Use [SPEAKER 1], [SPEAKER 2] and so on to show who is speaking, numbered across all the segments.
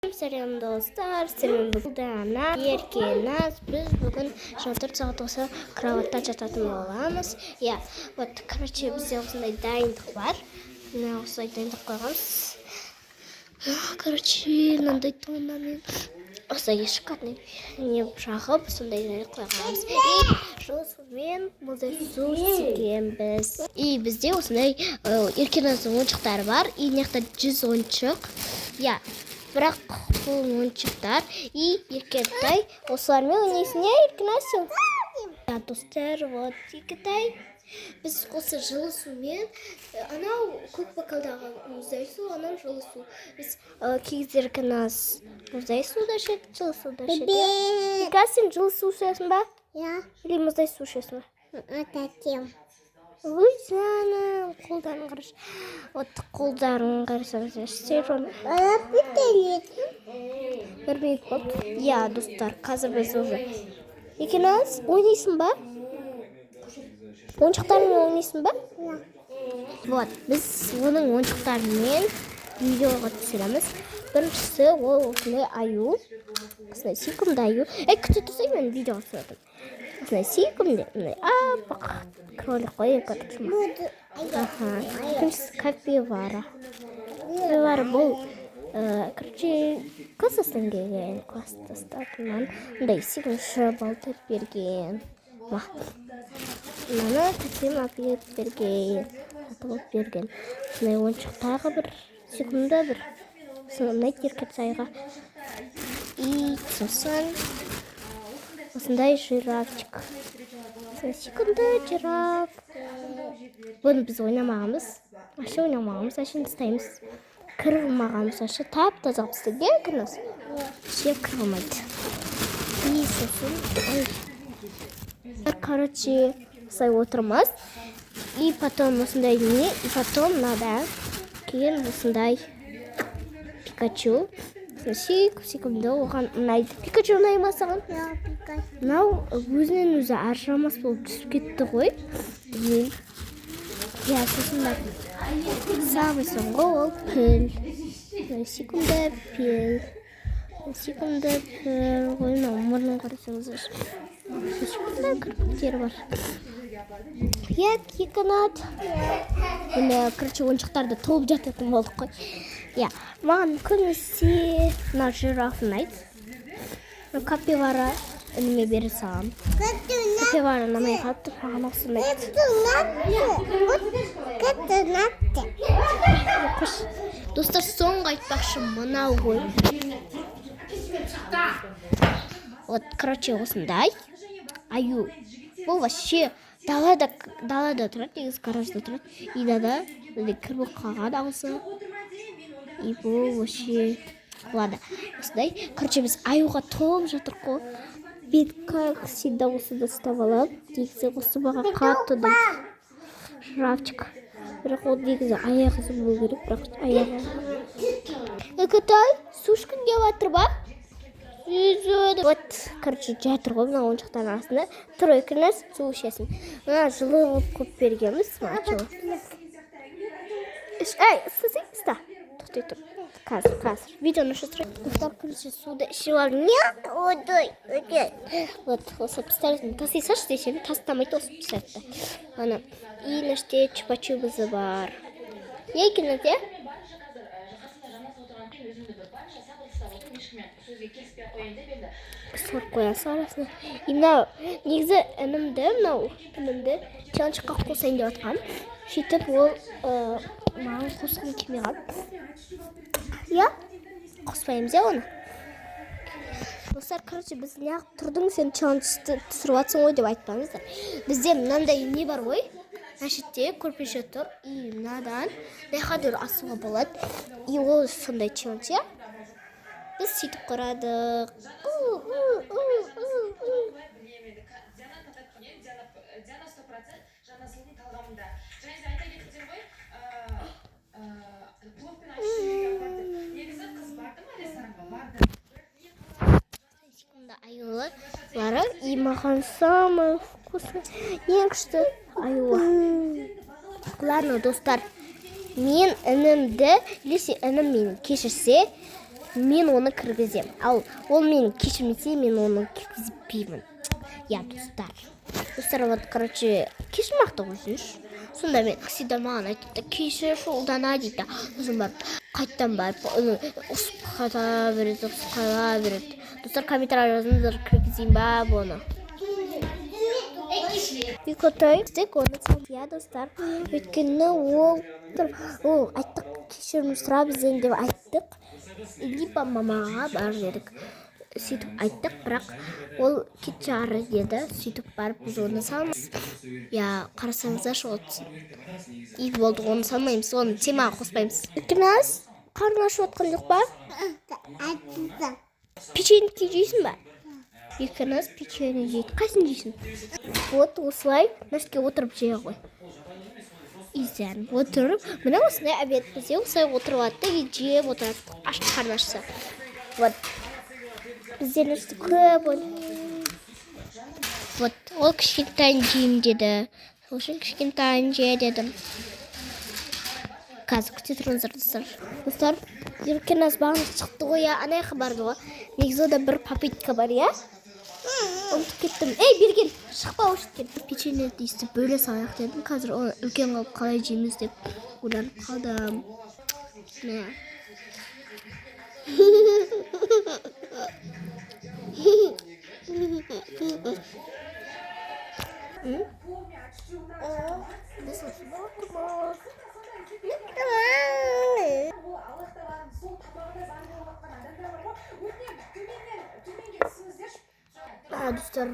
[SPEAKER 1] Сәлем достар, сәлем Дана, Еркеназ. Біз бүгін 4 сағат осы кроватта жататын боламыз. Вот, короче, бізде осындай дайындық бар. Мына осылай дайындық қойғанбыз. Короче, мынандай тоннамен осылай шоколадный не жағып, сондай қойғанбыз. И жылы сумен мұздай су сепкенбіз. И бізде осындай Еркеназдың ойыншықтары бар. И мына 100 ойыншық. Бірақ бұл ойыншықтар и Еркентай осылармен ойнайсың, Еркеназ сен? Достар, вот Еркентай. Біз осы жылы сумен, анау көк бокалдағы мұздай су, анау жылы су. Біз кейде Еркеназ мұздай суда ішеді, жылы суда ішеді. Еркеназ, сен жылы су ішесің ба? Или мұздай су ішесің ба?
[SPEAKER 2] Ататем.
[SPEAKER 1] Ой, жаным, қолдарын қарашы. Вот қолдарын қарасаңыз, сержон. Бір минут болды. Достар, қазір біз уже. Еркеназ, ойнайсың ба? Ойыншықтарымен ойнайсың ба? Вот, біз оның ойыншықтарымен видеоға түсіреміз. Біріншісі ол осындай аю. Осындай сүйкімді аю. Күте тұрсай, мен видеоға түсіремін. Осындай сүйкімді, апақ кролик қой, Екіншісі капивара. Капивара бұл, короче, классастан келген, класстастатынан мұндай сүйкімші балтып берген. Мына тәтем апиет берген, атылып берген. Сондай ойыншықтағы бір сүйкімді бір. Сондай Еркетайға. И сосын осындай жирафчик. Секунды жираф. Бұны біз ойнамағымыз. Ашы ойнамағымыз, ашын ұстаймыз. Кірілмағымыз, ашы тап-таза қыстыге күніз. Ше кірілмайды. И сосын, короче, осылай отырмыз. И потом осындай не, и потом надо кейін осындай Пикачу. Секунды оған ұнайды. Пикачу ұнай ма саған?
[SPEAKER 2] Пикачу.
[SPEAKER 1] Мынау өзінен өзі ажырамас болып түсіп кетті ғой. Сосын да самый соңғы ол піл. Секунды піл. Секунды піл. Ойына өмірінің қарасаңыз. Секунды кірпіктері бар. Екінат. Короче, ойыншықтарды толып жататын болдық қой. Маған көмесе мына жираф ұнайды. Капивара үніме бере салам. Капивара ұнамай қалыпты, маған осы ұнайды. Достар, соңғы айтпақшы мынау ғой. Вот, короче, осындай аю. Бұл вообще далада тұрады, негізі гаражда тұрады. И дада кіріп қалған ауысы. И бұл вообще... Ладно, осындай. Короче, біз аюға толып жатыр қой. Бет как всегда осыда ұстап алам. Негізі осы баға қатты да жирафчик. Бірақ ол негізі аяғысы болу керек, бірақ аяғы. Екітай, су ішкің кеп жатыр ба? Вот, короче, жатыр ғой мына ойыншықтардың арасында. Тұр Еркеназ, су ішесің. Мына жылы көп бергенбіз. Ұста. Тоқтай тұр. Қазір. Видеоны шыстырайық. Достар, короче, суды ішіп алып. Нет, одай. Вот, осы пистолетін тасисаш десем, тастамайды осы пистолетті. И наште чупа-чубызы бар. Еркеназ, Сор қоясы арасына. И мынау, негізі інімді чаланчыққа қосайын деп атқан. Сөйтіп ол маған қосқым келмей қалды. Қоспаймыз оны. Достар, короче, біз неғып тұрдың, сен чаланчықты түсіріп атсың ғой деп айтпаңыздар. Бізде мынандай не бар ғой? Әшітте көрпеше тұр. И мынадан дайхадыр асуға болады. И ол сондай чаланчы. Біз сөйтіп қорадық. Аюлары. И маған самый вкусный. Ең күшті аюлар. Ладно, достар. Мен інімді, лесе інім мені кешірсе, мен оны кіргіземін. Ал ол мені кешірмесе, мен оны кіргізбеймін. Я, достар, вот, короче, кешірмақты қойсыншы. Сонда мен всегда маған айтты, кешір, шолдана дейді. Сосын барып, қайттан барып, ұсып қала береді. Достар, комментарий жазыңыздар, кіргізейін ба бұны. Бекотай, істек оны сәлия, достар. Өйткені ол айттық, кешірім сұра бізден деп айттық. Либо мамаға бар едік. Сөйтіп айттық, бірақ ол кет жары деді. Сөйтіп барып біз оны салмаймыз. Я, қарасаңыздар шоғытсын. И болды, оны салмаймыз, оны темаға қоспаймыз. Өйткені қарның ашып отқан жоқ ба? Печеньки жейсің ба? Өйткені печенье жейді. Қайсын жейсің? Вот осылай нәрсеге отырып жей ғой. Изян отырып, мына осындай обед бізде осылай отырып атты, жеп отырады, ашып қарны ашса. Вот. Бізде нәрсе көп ол. Вот, ол кішкентайын жеймін деді. Сол үшін кішкентайын же дедім. Қазір күте тұрыңыздар, достар. Достар, еркен аз бағына шықты ғой, анай барды ғой. Негізі ода бір попитка бар, я? Ұмытып кеттім. Ей, берген, шықпа өшіткен. Печенье дейсті бөле салайық дедім. Қазір оны үлкен қалып қалай жейміз деп ойланып қалдым. Мә. Достар,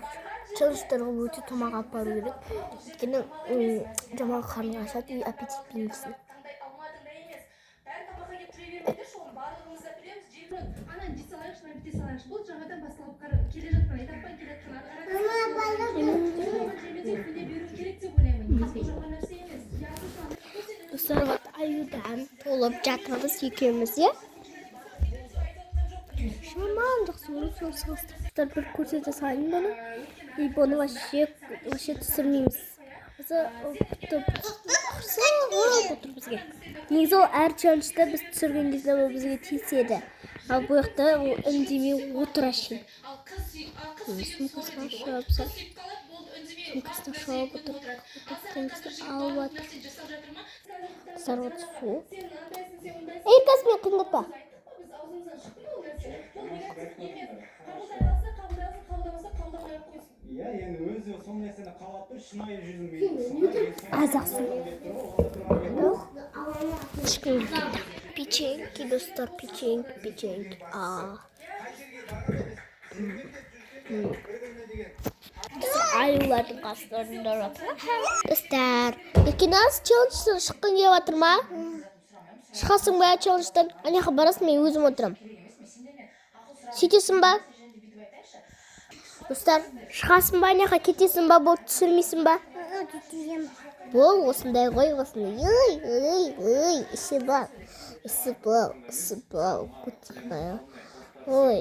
[SPEAKER 1] челлендждерге өте томаға апару керек. Өйткені жаман қарның ашады и аппетит білмейсің. Достар, вот аюдан толып жатырмыз екеуміз, е? Шаман жақсы ұрып салыстыр. Бір көрсете салайын бұны. И бұны вообще түсірмейміз. Осы құрса ғырып отыр бізге. Негізі ол әр челленджді біз түсірген кезде ол бізге тиіседі. Ал бұл жақта ол үндемей отыр ашын. Сумкасына шауып отыр. Алып отыр. Сарват су. Еркасымен қыңғытпа. Азақ су. Печеньки, достар, печеньки. Аюлардың қастарында жатыр. Достар, еркеназ челленджден шыққын кеп жатыр ма? Шығасың ба челленджден? Анеға барасың, мен өзім отырам. Сөйтесің ба? Достар, шығасың ба, анеға кетесің ба, бұл түсірмейсің ба? Бұл осындай ғой, осындай. Ісі бол. Ой.